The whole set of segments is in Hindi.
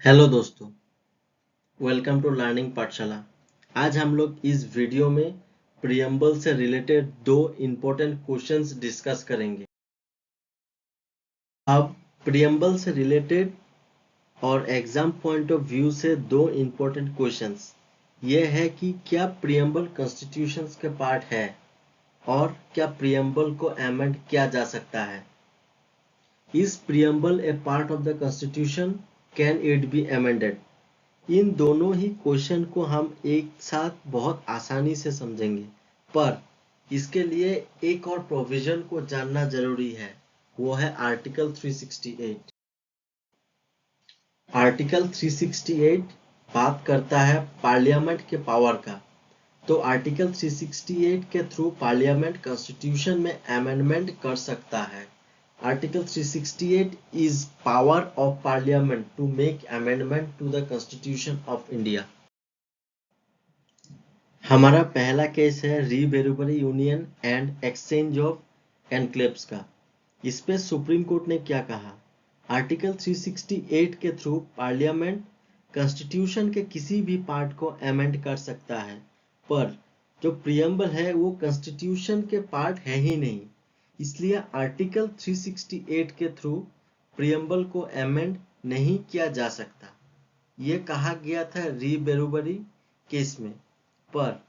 हेलो दोस्तों, वेलकम टू लर्निंग पाठशाला। आज हम लोग इस वीडियो में प्रियम्बल से रिलेटेड दो इम्पोर्टेंट क्वेश्चंस डिस्कस करेंगे। अब प्रियम्बल से रिलेटेड और एग्जाम पॉइंट ऑफ व्यू से दो इम्पोर्टेंट क्वेश्चंस ये है कि क्या प्रियम्बल कॉन्स्टिट्यूशन के पार्ट है और क्या प्रियम्बल को अमेंड किया जा सकता है। Is preamble a part of the constitution? Can it be amended? इन दोनों ही क्वेश्चन को हम एक साथ बहुत आसानी से समझेंगे, पर इसके लिए एक और प्रोविजन को जानना जरूरी है, वो है आर्टिकल 368। आर्टिकल 368 बात करता है पार्लियामेंट के पावर का। तो आर्टिकल 368 के थ्रू पार्लियामेंट कॉन्स्टिट्यूशन में अमेंडमेंट कर सकता है। Article 368 is power of parliament to make amendment to the constitution of India। हमारा पहला केस है रीबेरुबरी union and exchange of enclaves का। इस पे सुप्रीम कोर्ट ने क्या कहा? आर्टिकल 368 के थ्रू पार्लियामेंट कॉन्स्टिट्यूशन के किसी भी पार्ट को अमेंड कर सकता है, पर जो प्रियम्बल है वो कॉन्स्टिट्यूशन के पार्ट है ही नहीं। इसलिए आर्टिकल 368 के थ्रू प्रियम्बल को अमेंड नहीं किया जा सकता। ये कहा गया था रीबेरुबरी केस में, पर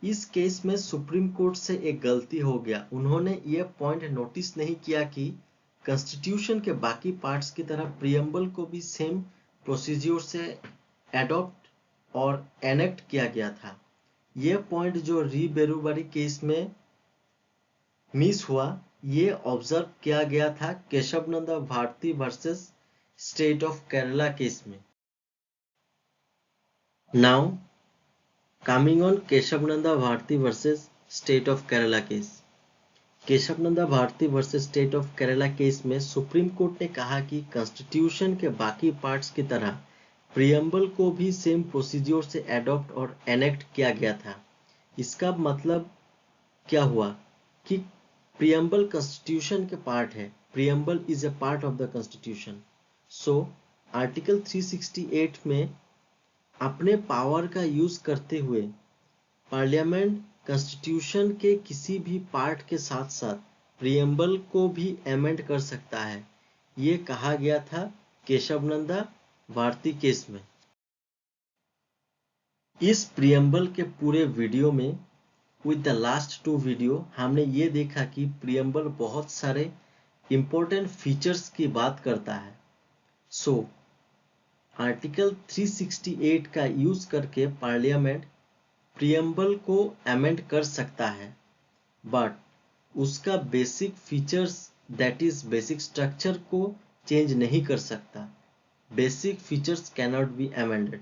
इस केस में सुप्रीम कोर्ट से एक गलती हो गया। उन्होंने ये पॉइंट नोटिस नहीं किया कि कॉन्स्टिट्यूशन के बाकी पार्ट्स की तरह प्रियम्बल को भी सेम प्रोसीजर से एडॉप्ट और एनेक्ट किया गया था। ये पॉइंट जो रीबेरुबरी केस में मिस हुआ, ये ऑब्जर्व किया गया था Kesavananda Bharati versus state of Kerala case में। Now coming on Kesavananda Bharati versus state of Kerala case. Kesavananda Bharati versus state of Kerala case में सुप्रीम कोर्ट ने कहा कि कॉन्स्टिट्यूशन के बाकी पार्ट्स की तरह प्रियम्बल को भी सेम प्रोसीजर से एडॉप्ट और एनेक्ट किया गया था। इसका मतलब क्या हुआ कि प्रियम्बल कॉन्स्टिट्यूशन के पार्ट है। Preamble is a part of the constitution. So article 368 में अपने पावर का यूज करते हुए पार्लियामेंट कॉन्स्टिट्यूशन के किसी भी पार्ट के साथ साथ प्रियम्बल को भी अमेंड कर सकता है। ये कहा गया था केशवनंदा भारती केस में। इस प्रियम्बल के पूरे वीडियो में with the last two video हमने ये देखा कि प्रियम्बल बहुत सारे इंपॉर्टेंट फीचर्स की बात करता है। सो आर्टिकल 368 का यूज करके पार्लियामेंट प्रियम्बल को अमेंड कर सकता है, बट उसका basic features that is basic structure को चेंज नहीं कर सकता। Basic features cannot be amended.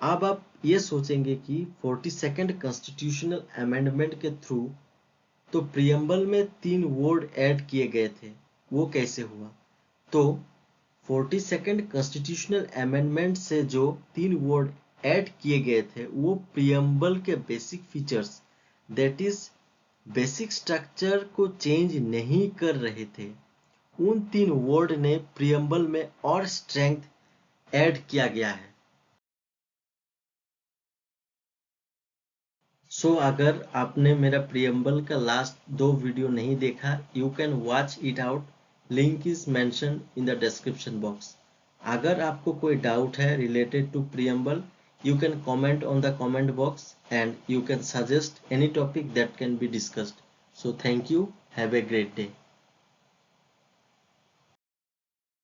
अब आप ये सोचेंगे कि 42nd कॉन्स्टिट्यूशनल अमेंडमेंट के थ्रू तो प्रियम्बल में 3 वर्ड ऐड किए गए थे, वो कैसे हुआ? तो 42nd कॉन्स्टिट्यूशनल अमेंडमेंट से जो 3 वर्ड ऐड किए गए थे वो प्रियम्बल के basic features that is basic structure को चेंज नहीं कर रहे थे। उन 3 वर्ड ने प्रियम्बल में और स्ट्रेंथ ऐड किया गया है। सो अगर आपने मेरा प्रियम्बल का लास्ट 2 वीडियो नहीं देखा, you can watch it out. Link is mention in the description box. अगर आपको कोई डाउट है related to preamble, you can comment on the comment box and you can suggest any topic that can be discussed. So thank you. Have a great day.